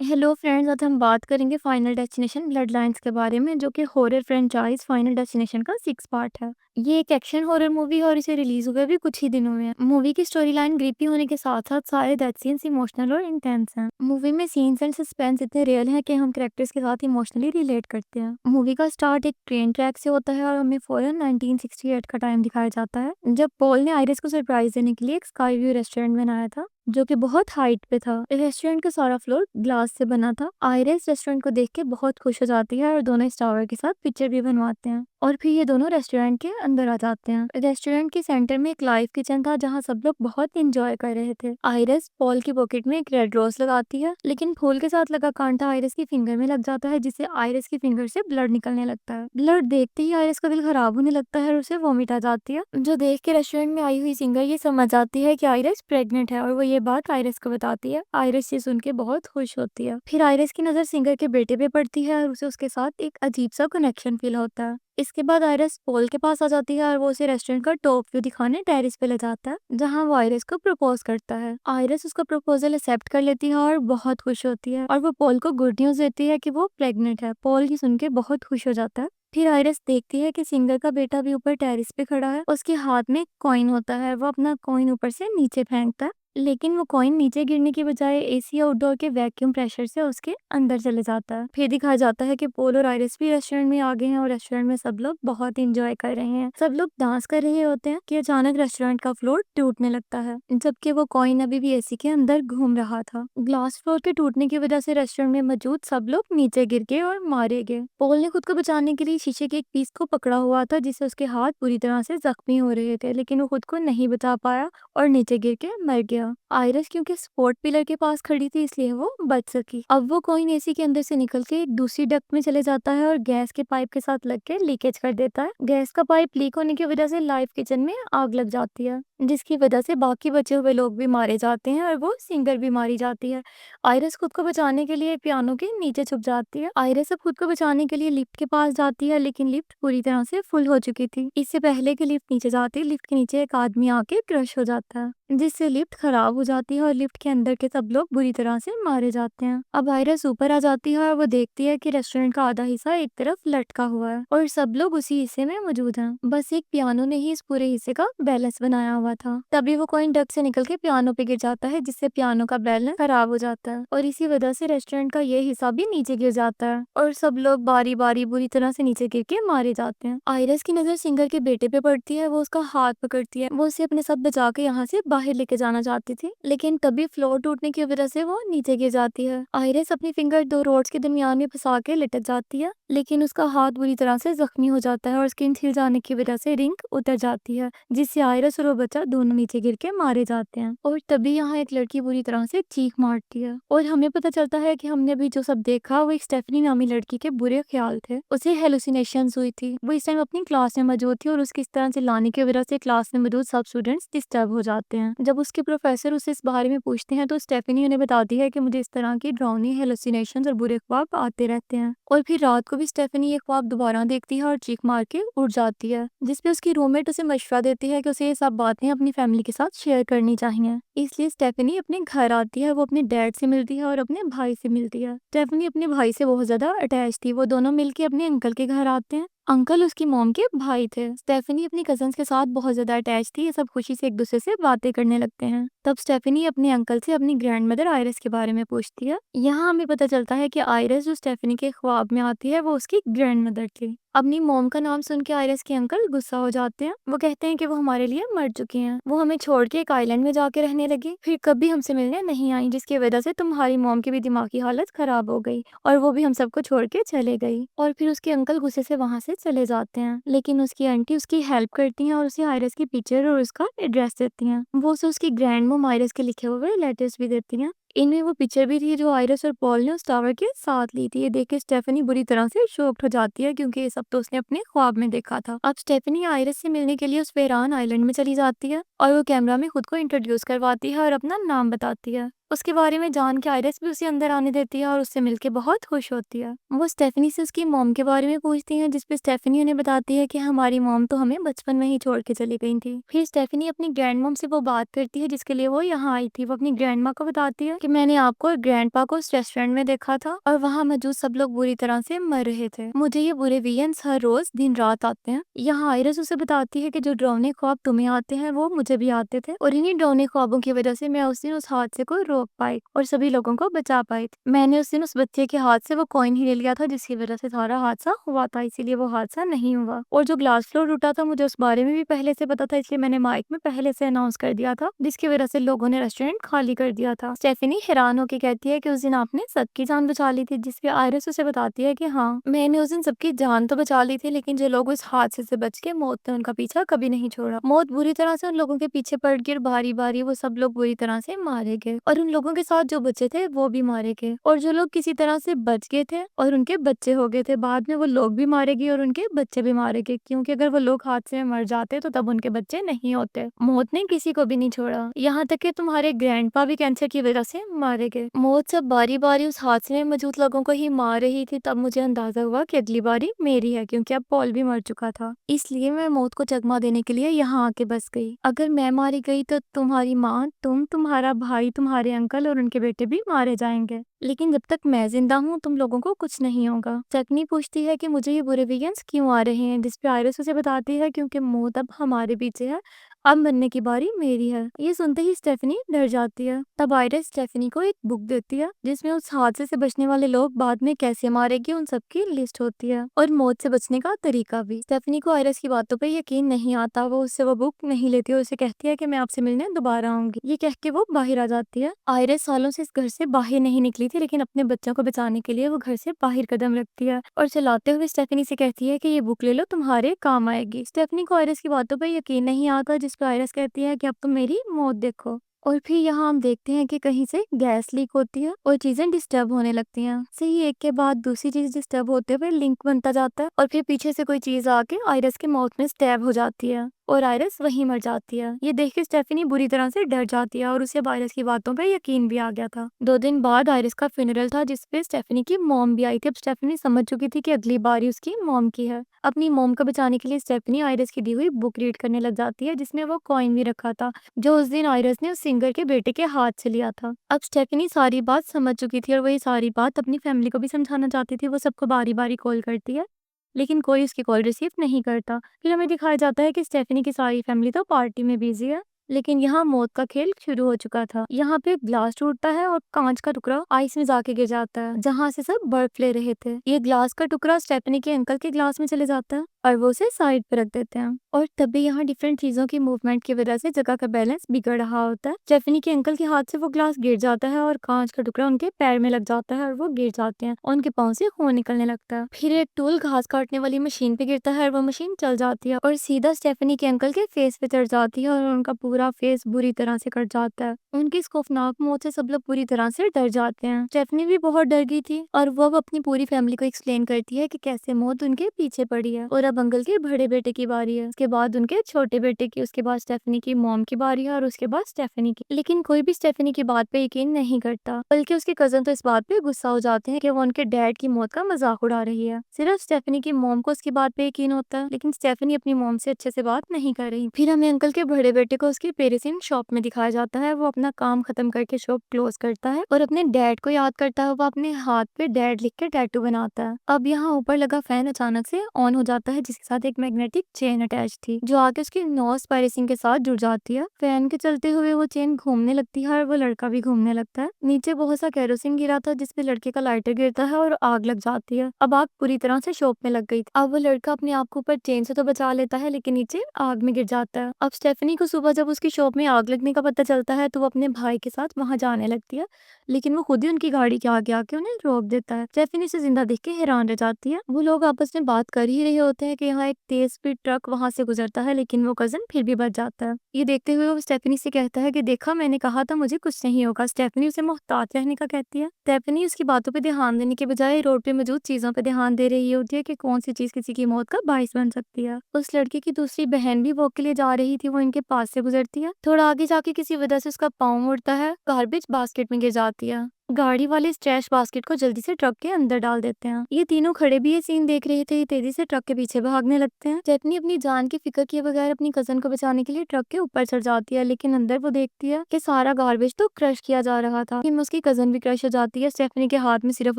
Hello friends, आज हम बात करेंगे फाइनल डेस्टिनेशन ब्लड लाइन्स के बारे में, जो कि हॉरर फ्रेंचाइज फाइनल डेस्टिनेशन का 6 पार्ट है। ये एक एक्शन हॉरर मूवी है और इसे रिलीज हुए भी कुछ ही दिनों में है। मूवी की स्टोरी लाइन ग्रीपी होने के साथ साथ सारे डेथ सीन्स इमोशनल और इंटेंस हैं। मूवी में सीन्स एंड सस्पेंस इतने रियल हैं कि हम कैरेक्टर्स के साथ इमोशनली रिलेट करते हैं। मूवी का स्टार्ट एक ट्रेन ट्रैक से होता है और हमें फौरन 1968 का टाइम दिखाया जाता है, जब पॉल ने आइरिस को सरप्राइज देने के लिए एक स्काई व्यू रेस्टोरेंट बनाया था, जो कि बहुत हाइट पे था। रेस्टोरेंट का सारा फ्लोर ग्लास से बना था। आइरिस रेस्टोरेंट को देख के बहुत खुश हो जाती है और दोनों इस टावर के साथ पिक्चर भी बनवाते हैं और फिर ये दोनों रेस्टोरेंट के अंदर आ जाते हैं। रेस्टोरेंट के सेंटर में एक लाइव किचन था जहाँ सब लोग बहुत इंजॉय कर रहे थे। आइरिस पॉल की पॉकेट में एक रेड रोज लगाती है, लेकिन फूल के साथ लगा कांटा आइरिस की फिंगर में लग जाता है, जिससे आइरिस की फिंगर से ब्लड निकलने लगता है। ब्लड देखते ही आइरिस का दिल खराब होने लगता है और उसे वॉमिट आ जाती है, जो देख के रेस्टोरेंट में आई हुई सिंगर ये समझ जाती है कि आइरिस प्रेग्नेंट है और वो ये बात आइरिस को बताती है। आइरिस ये सुन के बहुत खुश होती है। फिर आइरिस की नजर सिंगर के बेटे पे पड़ती है और उसे उसके साथ एक अजीब सा कनेक्शन फील होता है। इसके बाद आइरिस पॉल के पास आ जाती है और वो उसे रेस्टोरेंट का टॉप व्यू दिखाने टेरेस पे ले जाता है, जहाँ वो आइरिस को प्रपोज करता है। आइरिस उसका प्रपोजल एक्सेप्ट कर लेती है और बहुत खुश होती है और वो पॉल को गुड न्यूज देती है कि वो प्रेग्नेंट है। पॉल ये सुन के बहुत खुश हो जाता है। फिर आइरिस देखती है कि सिंगर का बेटा भी ऊपर टेरेस पे खड़ा है। उसके हाथ में कॉइन होता है। वो अपना कॉइन ऊपर से नीचे फेंकता है, लेकिन वो कॉइन नीचे गिरने की बजाय एसी आउटडोर के वैक्यूम प्रेशर से उसके अंदर चले जाता है। फिर दिखाया जाता है कि पोल और आइरिस भी रेस्टोरेंट में आ गए हैं और रेस्टोरेंट में सब लोग बहुत एंजॉय कर रहे हैं। सब लोग डांस कर रहे होते हैं कि अचानक रेस्टोरेंट का फ्लोर टूटने लगता है, जबकि वो कॉइन अभी भी एसी के अंदर घूम रहा था। ग्लास फ्लोर के टूटने की वजह से रेस्टोरेंट में मौजूद सब लोग नीचे गिर गए और मारे गए। पोल ने खुद को बचाने के लिए शीशे के एक पीस को पकड़ा हुआ था, जिससे उसके हाथ पूरी तरह से जख्मी हो रहे थे, लेकिन वो खुद को नहीं बचा पाया और नीचे गिर के मर गया। आइरिस क्योंकि सपोर्ट पिलर के पास खड़ी थी, इसलिए वो बच सकी। अब वो कॉइन एसी के अंदर से निकल के एक दूसरी डक्ट में चले जाता है और गैस के पाइप के साथ लग के लीकेज कर देता है। गैस का पाइप लीक होने की वजह से लाइव किचन में आग लग जाती है, जिसकी वजह से बाकी बचे हुए लोग भी मारे जाते हैं और वो सिंगर भी मारी जाती है। आइरिस खुद को बचाने के लिए पियानो के नीचे छुप जाती है। आइरिस अब खुद को बचाने के लिए लिफ्ट के पास जाती है, लेकिन लिफ्ट पूरी तरह से फुल हो चुकी थी। इससे पहले कि लिफ्ट नीचे जाती, लिफ्ट के नीचे एक आदमी आके क्रश हो जाता है, जिससे लिफ्ट खराब हो जाती है और लिफ्ट के अंदर के सब लोग बुरी तरह से मारे जाते हैं। अब आइरिस ऊपर आ जाती है और वो देखती है कि रेस्टोरेंट का आधा हिस्सा एक तरफ लटका हुआ है और सब लोग उसी हिस्से में मौजूद हैं। बस एक पियानो ने ही इस पूरे हिस्से का बैलेंस बनाया हुआ था। तभी वो कॉइन डक से निकल के पियानो पे गिर जाता है, जिससे पियानो का बैलेंस खराब हो जाता है और इसी वजह से रेस्टोरेंट का ये हिस्सा भी नीचे गिर जाता है और सब लोग बारी बारी बुरी तरह से नीचे गिर के मारे जाते हैं। आइरिस की नजर सिंगर के बेटे पे पड़ती है। वो उसका हाथ पकड़ती है। वो उसे अपने साथ बचा के यहाँ से बाहर लेके जाना चाहती थी, लेकिन तभी फ्लोर टूटने की वजह से वो नीचे गिर जाती है। आइरिस अपनी फिंगर दो रोड्स के दरमियान में फंसा के लटक जाती है, लेकिन उसका हाथ बुरी तरह से जख्मी हो जाता है और स्किन छिल जाने की वजह से रिंग उतर जाती है, जिससे आइरिस और वो बच्चा दोनों नीचे गिर के मारे जाते हैं। और तभी यहाँ एक लड़की बुरी तरह से चीख मारती है और हमें पता चलता है कि हमने अभी जो सब देखा वो एक स्टेफनी नामी लड़की के बुरे ख्याल थे। उसे हेलुसिनेशंस हुई थी। वो इस टाइम अपनी क्लास में मौजूद थी और उसकी इस तरह से लाने की वजह से क्लास में मौजूद सब स्टूडेंट्स डिस्टर्ब हो जाते हैं। जब उसके प्रोफेसर उसे इस बारे में पूछते हैं तो स्टेफनी उन्हें बताती है कि मुझे इस तरह की ड्राउनी हेलुसिनेशंस और बुरे ख्वाब आते रहते हैं। और फिर रात को भी स्टेफनी ये ख्वाब दोबारा देखती है और चीख मार के उठ जाती है, जिसपे उसकी रूममेट उसे मशवरा देती है कि उसे ये सब बातें अपनी फैमिली के साथ शेयर करनी चाहिए। इसलिए स्टेफनी अपने घर आती है। वो अपने डैड से मिलती है और अपने भाई से मिलती है। स्टेफनी अपने भाई से बहुत ज्यादा अटैच थी। वो दोनों मिलके अपने अंकल के घर आते हैं। अंकल उसकी मॉम के भाई थे। स्टेफनी अपनी कजन्स के साथ बहुत ज्यादा अटैच थी। ये सब खुशी से एक दूसरे से बातें करने लगते हैं। तब स्टेफनी अपने अंकल से अपनी ग्रैंड मदर आइरिस के बारे में पूछती है। यहाँ हमें पता चलता है कि आइरिस जो स्टेफनी के ख्वाब में आती है वो उसकी ग्रैंड मदर थी। अपनी मॉम का नाम सुन के आइरिस के अंकल गुस्सा हो जाते हैं। वो कहते हैं कि वो हमारे लिए मर चुकी हैं। वो हमें छोड़ के एक आइलैंड में जाके रहने लगी, फिर कभी हमसे मिलने नहीं आई, जिसकी वजह से तुम्हारी मॉम की भी दिमागी हालत खराब हो गई और वो भी हम सबको छोड़ के चले गई। और फिर उसके अंकल गुस्से से वहां से चले जाते हैं, लेकिन उसकी आंटी उसकी हेल्प करती हैं और उसे आइरिस की पिक्चर और उसका एड्रेस देती हैं। वो उसे उसकी ग्रैंड मॉम आइरिस के लिखे हुए लेटर्स भी देती हैं। इनमें वो पिक्चर भी थी जो आइरिस और पॉल ने उस टावर के साथ ली थी। ये देख के स्टेफनी बुरी तरह से शॉक्ड हो जाती है, क्योंकि ये सब तो उसने अपने ख्वाब में देखा था। अब स्टेफनी आइरिस से मिलने के लिए उस वेरान आइलैंड में चली जाती है और वो कैमरा में खुद को इंट्रोड्यूस करवाती है और अपना नाम बताती है। उसके बारे में जान के आयरिस भी उसे अंदर आने देती है और उससे मिलके बहुत खुश होती है। वो स्टेफनी से उसकी मॉम के बारे में पूछती है, जिसपे स्टेफनी उन्हें बताती है कि हमारी मॉम तो हमें बचपन में ही छोड़ के चली गई थी। फिर स्टेफनी अपनी ग्रैंड मॉम से वो बात करती है जिसके लिए वो यहाँ आई थी। वो अपनी ग्रैंड माँ को बताती है कि मैंने आपको और ग्रैंड पा को उस रेस्टोरेंट में देखा था और वहाँ मौजूद सब लोग बुरी तरह से मर रहे थे। मुझे ये बुरे विजन्स हर रोज दिन रात आते हैं। यहाँ आयरिस उसे बताती है कि जो डरावने ख्वाब तुम्हें आते हैं वो मुझे भी आते थे और इन्हीं डरावने ख्वाबों की वजह से मैं उस दिन उस हादसे को रोक पाई और सभी लोगों को बचा पाई थी। मैंने उस दिन उस बच्चे के हाथ से वो कॉइन ही ले लिया था जिसकी वजह से सारा हादसा हुआ था, इसीलिए वो हादसा नहीं हुआ। और जो ग्लास फ्लोर टूटा था मुझे उस बारे में भी पहले से पता था, इसलिए मैंने माइक में पहले से अनाउंस कर दिया था, जिसकी वजह से लोगों ने रेस्टोरेंट खाली कर दिया था। स्टेफनी हैरान होकर कहती है कि उस दिन आपने सबकी जान बचा ली थी, जिसपे आयरिस उसे बताती है कि हाँ, मैंने उस दिन सबकी जान तो बचा ली थी, लेकिन जो लोग उस हादसे से बच के मौत ने उनका पीछा कभी नहीं छोड़ा। मौत बुरी तरह से उन लोगों के पीछे पड़ गई और बारी बारी वो सब लोग बुरी तरह से मारे गए और उन लोगों के साथ जो बच्चे थे वो भी मारे गए और जो लोग किसी तरह से बच गए थे और उनके बच्चे हो गए थे, बाद में वो लोग भी मारे गए और उनके बच्चे भी मारे गए, क्योंकि अगर वो लोग हादसे में मर जाते तो तब उनके बच्चे नहीं होते। मौत ने किसी को भी नहीं छोड़ा, यहाँ तक कि तुम्हारे ग्रैंडपा भी कैंसर की वजह से मारे गए। मौत सब बारी बारी उस हादसे में मौजूद लोगों को ही मार रही थी। तब मुझे अंदाजा हुआ कि अगली बारी मेरी है, क्योंकि अब पॉल भी मर चुका था, इसलिए मैं मौत को चकमा देने के लिए यहाँ आके बस गई। अगर मैं मारी गई तो तुम्हारी माँ, तुम्हारा भाई, तुम्हारे अंकल और उनके बेटे भी मारे जाएंगे, लेकिन जब तक मैं जिंदा हूँ तुम लोगों को कुछ नहीं होगा। चटनी पूछती है कि मुझे ये बुरे विजन्स क्यों आ रहे हैं, जिसपे आयरिस उसे बताती है क्योंकि मौत अब हमारे पीछे है, अब मरने की बारी मेरी है। ये सुनते ही स्टेफनी डर जाती है। तब आयरिस स्टेफनी को एक बुक देती है जिसमें उस हादसे से बचने वाले लोग बाद में कैसे मारे गए उन सबकी लिस्ट होती है और मौत से बचने का तरीका भी। स्टेफनी को आयरिस की बातों पे यकीन नहीं आता, वो उससे वो बुक नहीं लेती और उसे कहती है कि मैं आपसे मिलने दोबारा आऊंगी। ये कह के वो बाहर आ जाती है। आयरिस सालों से इस घर से बाहर नहीं निकली थी, लेकिन अपने बच्चों को बचाने के लिए वो घर से बाहर कदम रखती है और चलाते हुए स्टेफनी से कहती है कि ये बुक ले लो, तुम्हारे काम आएगी। स्टेफनी को आयरिस की बातों पर यकीन नहीं आता, जिस पर आयरिस कहती है कि अब तुम मेरी मौत देखो। और फिर यहाँ हम देखते हैं कि कहीं से गैस लीक होती है और चीजें डिस्टर्ब होने लगती हैं। सही एक के बाद दूसरी चीज डिस्टर्ब होते हुए लिंक बनता जाता है और फिर पीछे से कोई चीज आके आयरिस के माउथ में स्टैब हो जाती है और आयरिस वहीं मर जाती है। ये देख के स्टेफनी बुरी तरह से डर जाती है और उसे आयरिस की बातों पे यकीन भी आ गया था। 2 दिन बाद आयरिस का फ्यूनरल था, जिसपे स्टेफनी की मॉम भी आई थी। अब स्टेफनी समझ चुकी थी कि अगली बारी उसकी मॉम की है। अपनी मॉम को बचाने के लिए स्टेफनी आयरिस की दी हुई बुक रीड करने लग जाती है, जिसमें वो कॉइन भी रखा था जो उस दिन आयरिस ने उस सिंगर के बेटे के हाथ से लिया था। अब स्टेफनी सारी बात समझ चुकी थी और वो ये सारी बात अपनी फैमिली को भी समझाना चाहती थी। वो सबको बारी बारी कॉल करती है, लेकिन कोई उसकी कॉल रिसीव नहीं करता। फिर हमें दिखाया जाता है कि स्टेफनी की सारी फैमिली तो पार्टी में बिजी है, लेकिन यहाँ मौत का खेल शुरू हो चुका था। यहाँ पे ग्लास टूटता है और कांच का टुकड़ा आइस में जाके गिर जाता है, जहाँ से सब बर्फ ले रहे थे। ये ग्लास का टुकड़ा स्टेफनी के अंकल के ग्लास में चले जाता है और वो उसे साइड पे रख देते हैं। और तभी यहाँ डिफरेंट चीजों की मूवमेंट की वजह से जगह का बैलेंस बिगड़ रहा होता है। स्टेफनी के अंकल के हाथ से वो ग्लास गिर जाता है और कांच का टुकड़ा उनके पैर में लग जाता है और वो गिर जाते हैं और उनके पाँव से खून निकलने लगता है। फिर एक टूल घास काटने वाली मशीन पे गिरता है और वो मशीन चल जाती है और सीधा स्टेफनी के अंकल के फेस पे चढ़ जाती है और उनका पूरा फेस बुरी तरह से कट जाता है। उनकी इस खौफनाक मौत से सब लोग पूरी तरह से डर जाते हैं। स्टेफनी भी बहुत डर गई थी और वो अब अपनी पूरी फैमिली को एक्सप्लेन करती है कि कैसे मौत उनके पीछे पड़ी है और अब अंकल के बड़े बेटे की बारी है, उसके बाद उनके छोटे बेटे की, उसके बाद स्टेफनी की मॉम की बारी है और उसके बाद स्टेफनी की। लेकिन कोई भी स्टेफनी की बात पे यकीन नहीं करता, बल्कि उसके कजन तो इस बात पे गुस्सा हो जाते हैं कि वो उनके डैड की मौत का मजाक उड़ा रही है। सिर्फ स्टेफनी की मॉम को उसकी बात पे यकीन होता है, लेकिन स्टेफनी अपनी मॉम से अच्छे से बात नहीं कर रही। फिर हमें अंकल के बड़े बेटे को उसकी पेरिसिन शॉप में दिखाया जाता है। वो अपना काम खत्म करके शॉप क्लोज करता है और अपने डैड को याद करता है। वो अपने हाथ पे डैड लिख के टैटू बनाता है। अब यहाँ ऊपर लगा फैन अचानक से ऑन हो जाता है, जिसके साथ एक मैग्नेटिक चेन अटैच थी जो आके उसकी नोज पायरेसिंग के साथ जुड़ जाती है। फैन के चलते हुए वो चेन घूमने लगती है और वो लड़का भी घूमने लगता है। नीचे बहुत सा केरोसिन गिरा था, जिसपे लड़के का लाइटर गिरता है और आग लग जाती है। अब आग पूरी तरह से शॉप में लग गई थी। अब वो लड़का अपने आप को ऊपर चेन से तो बचा लेता है, लेकिन नीचे आग में गिर जाता है। अब स्टेफनी को सुबह जब उसकी शॉप में आग लगने का पता चलता है तो वो अपने भाई के साथ वहां जाने लगती है, लेकिन वो खुद ही उनकी गाड़ी के आगे आके उन्हें रोक देता है। स्टेफनी से जिंदा देख के हैरान रह जाती है। वो लोग आपस में बात कर ही रहे होते हैं कि यहाँ एक तेज स्पीड ट्रक वहां से गुजरता है, लेकिन वो कजन फिर भी बच जाता है। ये देखते हुए वो स्टेफनी से कहता है कि देखा, मैंने कहा था मुझे कुछ नहीं होगा। स्टेफनी उसे मोहतात रहने का कहती है। स्टेफनी उसकी बातों पे ध्यान देने के बजाय रोड पे मौजूद चीजों पे ध्यान दे रही होती है कि कौन सी चीज किसी की मौत का बाइस बन सकती है। उस लड़के की दूसरी बहन भी वॉक के लिए जा रही थी। वो इनके पास से गुजरती करती है। थोड़ा आगे जाके किसी वजह से उसका पाँव मुड़ता है, गार्बेज बास्केट में गिर जाती है। गाड़ी वाले इस ट्रैश बास्केट को जल्दी से ट्रक के अंदर डाल देते हैं। ये तीनों खड़े भी ये सीन देख रहे थे, तेजी से ट्रक के पीछे भागने लगते हैं। स्टेफनी अपनी जान की फिक्र किए बगैर अपनी कजन को बचाने के लिए ट्रक के ऊपर चढ़ जाती है, लेकिन अंदर वो देखती है कि सारा गार्बेज तो क्रश किया जा रहा था। फिर उसकी कजन भी क्रश हो जाती है। स्टेफनी के हाथ में सिर्फ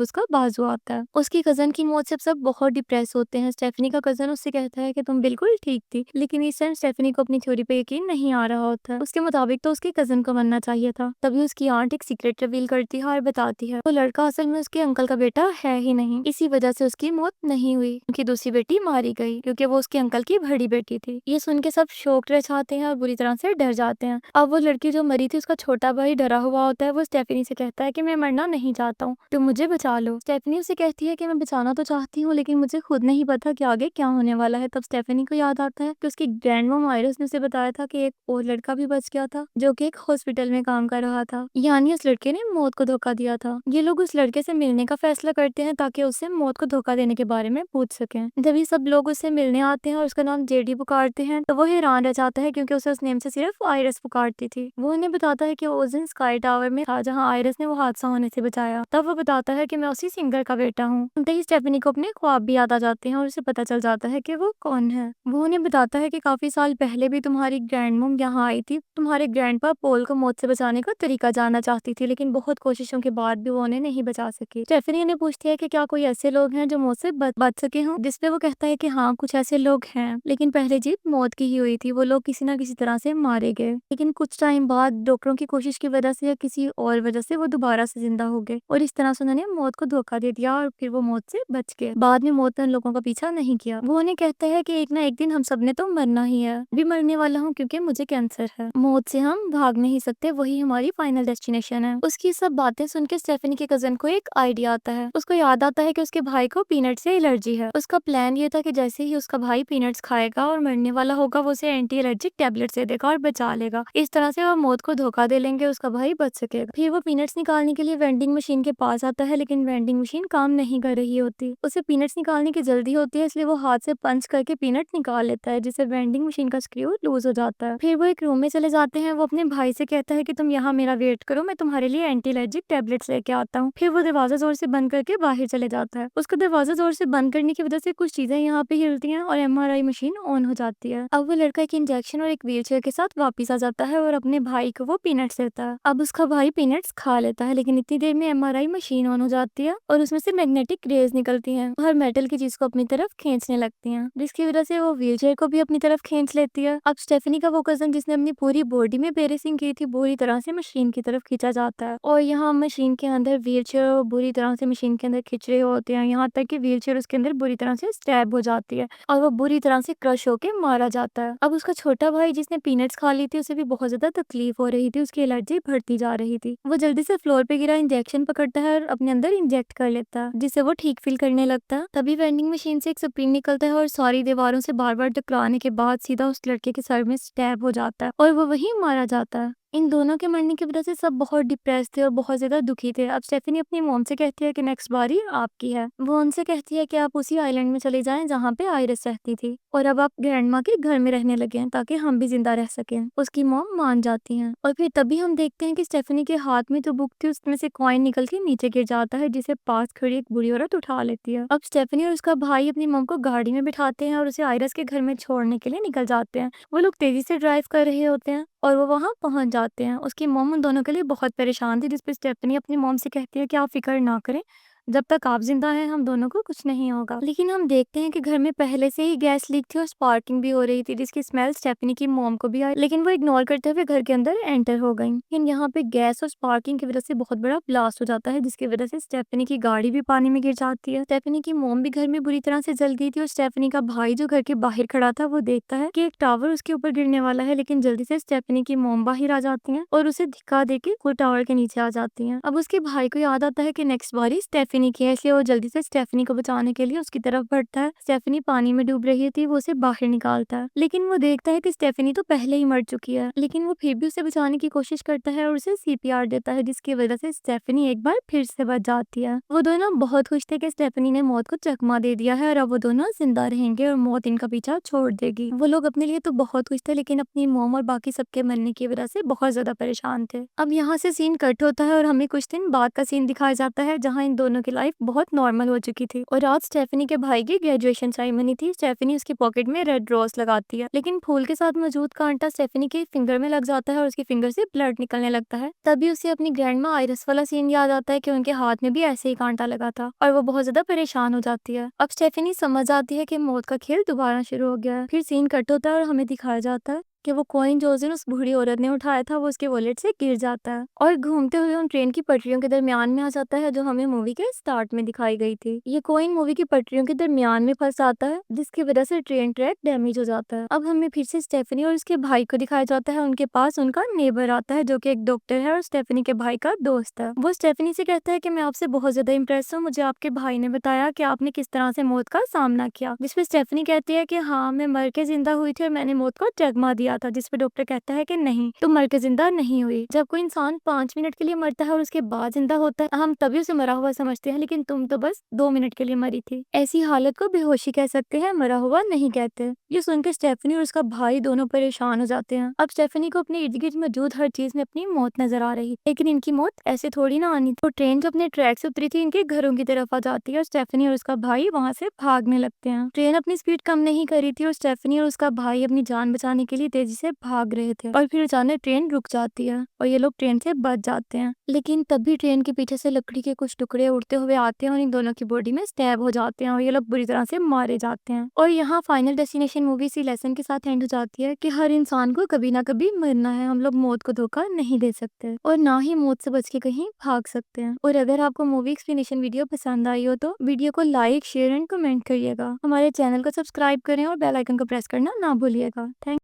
उसका बाजू आता है। उसकी कजन की मौत से सब बहुत डिप्रेस होते हैं। स्टेफनी का कजन उससे कहता है कि तुम बिल्कुल ठीक थी, लेकिन इस टाइम स्टेफनी को अपनी थ्योरी पे यकीन नहीं आ रहा होता है। उसके मुताबिक तो उसकी कजन को मरना चाहिए था। तभी उसकी आंट एक सीक्रेट रिवील करती है और बताती है लड़का असल में उसके अंकल का बेटा है ही नहीं। इसी वजह से उसकी मौत नहीं हुई, उनकी दूसरी बेटी मारी गई क्योंकि वो उसके अंकल की बड़ी बेटी थी। ये सुन के सब शौक रह जाते हैं और बुरी तरह से डर जाते हैं। अब वो लड़की जो मरी थी उसका छोटा भाई डरा हुआ होता है। वो स्टेफनी से कहता है कि मैं मरना नहीं चाहता हूँ, तुम मुझे बचा लो। स्टेफनी उसे कहती है कि मैं बचाना तो चाहती हूँ, लेकिन मुझे खुद नहीं पता कि आगे क्या होने वाला है। तब स्टेफनी को याद आता है कि उसकी ग्रैंड मॉम आयरिस ने उसे बताया था कि एक और लड़का भी बच गया था जो कि एक हॉस्पिटल में काम कर रहा था, यानी उस लड़के ने मौत को धोखा दिया था। ये लोग उस लड़के से मिलने का फैसला करते हैं ताकि उससे मौत को धोखा देने के बारे में पूछ सकें। जब ये सब लोग उससे मिलने आते हैं और उसका नाम जेडी पुकारते हैं तो वो हैरान रह जाता है क्योंकि उसे उस नेम से सिर्फ आयरस पुकारती थी। वो उन्हें बताता है कि वो उस दिन स्काई टावर में था जहाँ आयरस ने वो हादसा होने से बचाया। तब वो बताता है कि मैं उसी सिंगर का बेटा हूँ। सुनते ही स्टेफनी को अपने ख्वाब भी याद आ जाते हैं और उसे पता चल जाता है कि वो कौन है। वो उन्हें बताता है कि काफी साल पहले भी तुम्हारी ग्रैंड मॉम यहाँ आई थी, तुम्हारे ग्रैंडपा पोल को मौत से बचाने का तरीका जानना चाहती थी, लेकिन बहुत कोशिशों के बाद भी वो उन्हें नहीं बचा सकी। स्टेफनी ने पूछती है कि क्या कोई ऐसे लोग हैं जो मौत से बच सके हों, जिसपे वो कहता है कि हाँ कुछ ऐसे लोग हैं, लेकिन पहले जीत मौत की ही हुई थी। वो लोग किसी ना किसी तरह से मारे गए, लेकिन कुछ टाइम बाद डॉक्टरों की कोशिश की वजह से या किसी और वजह से वो दोबारा से जिंदा हो गए और इस तरह से उन्होंने मौत को धोखा दे दिया और फिर वो मौत से बच गए। बाद में मौत ने उन लोगों का पीछा नहीं किया। वो उन्हें कहता है कि एक ना एक दिन हम सबने तो मरना ही है, भी मरने वाला हूँ क्योंकि मुझे कैंसर है, मौत से हम भाग नहीं सकते, वही हमारी फाइनल डेस्टिनेशन है। उसकी सब बातें सुन के स्टेफनी के कजन को एक आइडिया आता है। उसको याद आता है कि उसके भाई को पीनट से एलर्जी है। उसका प्लान ये था कि जैसे ही उसका भाई पीनट्स खाएगा और मरने वाला होगा वो उसे एंटी एलर्जिक टैबलेट दे देगा और बचा लेगा। इस तरह से वो मौत को धोखा दे लेंगे, उसका भाई बच सकेगा। फिर वो पीनट्स निकालने के लिए वेंडिंग मशीन के पास आता है, लेकिन वेंडिंग मशीन काम नहीं कर रही होती। उसे पीनट्स निकालने की जल्दी होती है, इसलिए वो हाथ से पंच करके पीनट निकाल लेता है, जिससे वेंडिंग मशीन का स्क्रू लूज हो जाता है। फिर वो एक रूम में चले जाते हैं। वो अपने भाई से कहता है कि तुम यहाँ मेरा वेट करो, मैं तुम्हारे लिए एंटी एलर्जिक टैबलेट्स लेके आता हूँ। फिर वो दरवाजा जोर से बंद करके बाहर चले जाता है। उसका दरवाजा जोर से बंद करने की वजह से कुछ चीजें यहाँ पे हिलती हैं और एमआरआई मशीन ऑन हो जाती है। अब वो लड़का एक इंजेक्शन और एक व्हीलचेयर के साथ वापस आ जाता है और अपने भाई को वो पीनट्स देता है। अब उसका भाई पीनट्स खा लेता है, लेकिन इतनी देर में एमआरआई मशीन ऑन हो जाती है और उसमें से मैग्नेटिक रेज निकलती हैं, हर मेटल की चीज को अपनी तरफ खींचने लगती हैं, जिसकी वजह से वो व्हीलचेयर को भी अपनी तरफ खींच लेती है। अब स्टेफनी का वो कजन जिसने अपनी पूरी बॉडी में बेरेसिंग की थी बुरी तरह से मशीन की तरफ खींचा जाता है और यहाँ मशीन के अंदर व्हीलचेयर बुरी तरह से मशीन के अंदर खिंच रहे होते हैं, यहाँ तक कि व्हीलचेयर उसके अंदर बुरी तरह से स्टैब हो जाती है और वो बुरी तरह से क्रश होके मारा जाता है। अब उसका छोटा भाई जिसने पीनट्स खा ली थी उसे भी बहुत ज्यादा तकलीफ हो रही थी, उसकी एलर्जी बढ़ती जा रही थी। वो जल्दी से फ्लोर पे गिरा इंजेक्शन पकड़ता है और अपने अंदर इंजेक्ट कर लेता है, जिससे वो ठीक फील करने लगता है। तभी वेंडिंग मशीन से एक स्प्रिंग निकलता है और सारी दीवारों से बार बार टकराने के बाद सीधा उस लड़के के सर में स्टैब हो जाता है और वो वहीं मारा जाता है। इन दोनों के मरने की वजह से सब बहुत डिप्रेस थे और बहुत ज्यादा दुखी थे। अब स्टेफनी अपनी मॉम से कहती है कि नेक्स्ट बारी आपकी है। वो उनसे कहती है कि आप उसी आइलैंड में चले जाएं जहाँ पे आयरिस रहती थी और अब आप ग्रैंडमा के घर में रहने लगे हैं ताकि हम भी जिंदा रह सकें। उसकी मॉम मान जाती हैं और फिर तभी हम देखते हैं कि स्टेफनी के हाथ में जो बुक थी उसमें से कॉइन निकल के नीचे गिर जाता है, जिसे पास खड़ी एक बुरी औरत उठा लेती है। अब स्टेफनी और उसका भाई अपनी मॉम को गाड़ी में बिठाते हैं और उसे आयरिस के घर में छोड़ने के लिए निकल जाते हैं। वो लोग तेजी से ड्राइव कर रहे होते हैं और वो वहां पहुंच जाते हैं। उसकी मॉम उन दोनों के लिए बहुत परेशान थी, जिसपे स्टेफनी अपनी मॉम से कहती है कि आप फिक्र ना करें, जब तक आप जिंदा हैं हम दोनों को कुछ नहीं होगा। लेकिन हम देखते हैं कि घर में पहले से ही गैस लीक थी और स्पार्किंग भी हो रही थी, जिसकी स्मेल स्टेफनी की मॉम को भी आई, लेकिन वो इग्नोर करते हुए घर के अंदर एंटर हो गई। लेकिन यहाँ पे गैस और स्पार्किंग की वजह से बहुत बड़ा ब्लास्ट हो जाता है, जिसकी वजह से स्टेफनी की गाड़ी भी पानी में गिर जाती है। स्टेफनी की मॉम भी घर में बुरी तरह से जल गई थी और स्टेफनी का भाई जो घर के बाहर खड़ा था वो देखता है कि एक टावर उसके ऊपर गिरने वाला है, लेकिन जल्दी से स्टेफनी की मॉम बाहर आ जाती है और उसे धिक्का देके वो टावर के नीचे आ जाती है। अब उसके भाई को याद आता है कि नेक्स्ट बारी स्टेफनी स्टेफनी की है, इसलिए वो जल्दी से स्टेफनी को बचाने के लिए उसकी तरफ बढ़ता है। स्टेफनी पानी में डूब रही थी, वो उसे बाहर निकालता है, लेकिन वो देखता है कि स्टेफनी तो पहले ही मर चुकी है, लेकिन वो फिर भी उसे बचाने की कोशिश करता है और उसे सीपीआर देता है, जिसकी वजह से स्टेफनी एक बार फिर से बच जाती है। वो दोनों बहुत खुश थे कि स्टेफनी ने मौत को चकमा दे दिया है और अब वो दोनों जिंदा रहेंगे और मौत इनका पीछा छोड़ देगी। वो लोग अपने लिए तो बहुत खुश थे, लेकिन अपनी मोम और बाकी सबके मरने की वजह से बहुत ज्यादा परेशान थे। अब यहाँ से सीन कट होता है और हमें कुछ दिन बाद का सीन दिखाया जाता है, जहाँ इन दोनों की लाइफ बहुत नॉर्मल हो चुकी थी और आज स्टेफनी के भाई की ग्रेजुएशन सेरेमनी थी। स्टेफनी उसकी पॉकेट में रेड रोज लगाती है, लेकिन फूल के साथ मौजूद कांटा स्टेफनी के फिंगर में लग जाता है और उसकी फिंगर से ब्लड निकलने लगता है। तभी उसे अपनी ग्रैंडमा आइरिस वाला सीन याद आता है कि उनके हाथ में भी ऐसे ही कांटा लगा था और वो बहुत ज्यादा परेशान हो जाती है। अब स्टेफनी समझ आती है कि मौत का खेल दोबारा शुरू हो गया है। फिर सीन कट होता है और हमें दिखाया जाता है कि वो कॉइन जो उस दिन उस बूढ़ी औरत ने उठाया था वो उसके वॉलेट से गिर जाता है और घूमते हुए उन ट्रेन की पटरियों के दरमियान में आ जाता है, जो हमें मूवी के स्टार्ट में दिखाई गई थी। ये कॉइन मूवी की पटरियों के दरमियान में फंस जाता है, जिसकी वजह से ट्रेन ट्रैक डैमेज हो जाता है। अब हमें फिर से स्टेफनी और उसके भाई को दिखाया जाता है। उनके पास उनका नेबर आता है, जो कि एक डॉक्टर है और स्टेफनी के भाई का दोस्त है। वो स्टेफनी से कहता है कि मैं आपसे बहुत ज्यादा इम्प्रेस हूँ, मुझे आपके भाई ने बताया कि आपने किस तरह से मौत का सामना किया। जिसपे स्टेफनी कहती है कि हाँ, मैं मर के जिंदा हुई थी और मैंने मौत को चकमा दिया था। जिसपे डॉक्टर कहता है कि नहीं, तुम मर के जिंदा नहीं हुई। जब कोई इंसान 5 मिनट के लिए मरता है और उसके बाद जिंदा होता है, हम तभी उसे मरा हुआ समझते हैं, लेकिन तुम तो बस 2 मिनट के लिए मरी थी। ऐसी हालत को बेहोशी कह सकते हैं, मरा हुआ नहीं कहते। ये सुनकर स्टेफनी और उसका भाई दोनों परेशान हो जाते हैं। अब स्टेफनी को अपने इर्द गिर्द मौजूद हर चीज में अपनी मौत नजर आ रही, लेकिन इनकी मौत ऐसे थोड़ी ना आनी। तो ट्रेन जो अपने ट्रैक से उतरी थी, इनके घरों की तरफ आ जाती है और स्टेफनी और उसका भाई वहां से भागने लगते हैं। ट्रेन अपनी स्पीड कम नहीं करी थी और स्टेफनी और उसका भाई अपनी जान बचाने के लिए तेजी से भाग रहे थे और फिर अचानक ट्रेन रुक जाती है और ये लोग ट्रेन से बच जाते हैं। लेकिन तभी ट्रेन के पीछे से लकड़ी के कुछ टुकड़े उड़ते हुए आते हैं और इन दोनों की बॉडी में स्टैब हो जाते हैं और ये लोग बुरी तरह से मारे जाते हैं। और यहाँ फाइनल डेस्टिनेशन मूवी इसी लेसन के साथ एंड हो जाती है कि हर इंसान को कभी ना कभी मरना है। हम लोग मौत को धोखा नहीं दे सकते और ना ही मौत से बच के कहीं भाग सकते हैं। और अगर आपको मूवी एक्सप्लेनेशन वीडियो पसंद आई हो तो वीडियो को लाइक, शेयर एंड कमेंट करिएगा। हमारे चैनल को सब्सक्राइब करें और बेल आइकन को प्रेस करना ना भूलिएगा। थैंक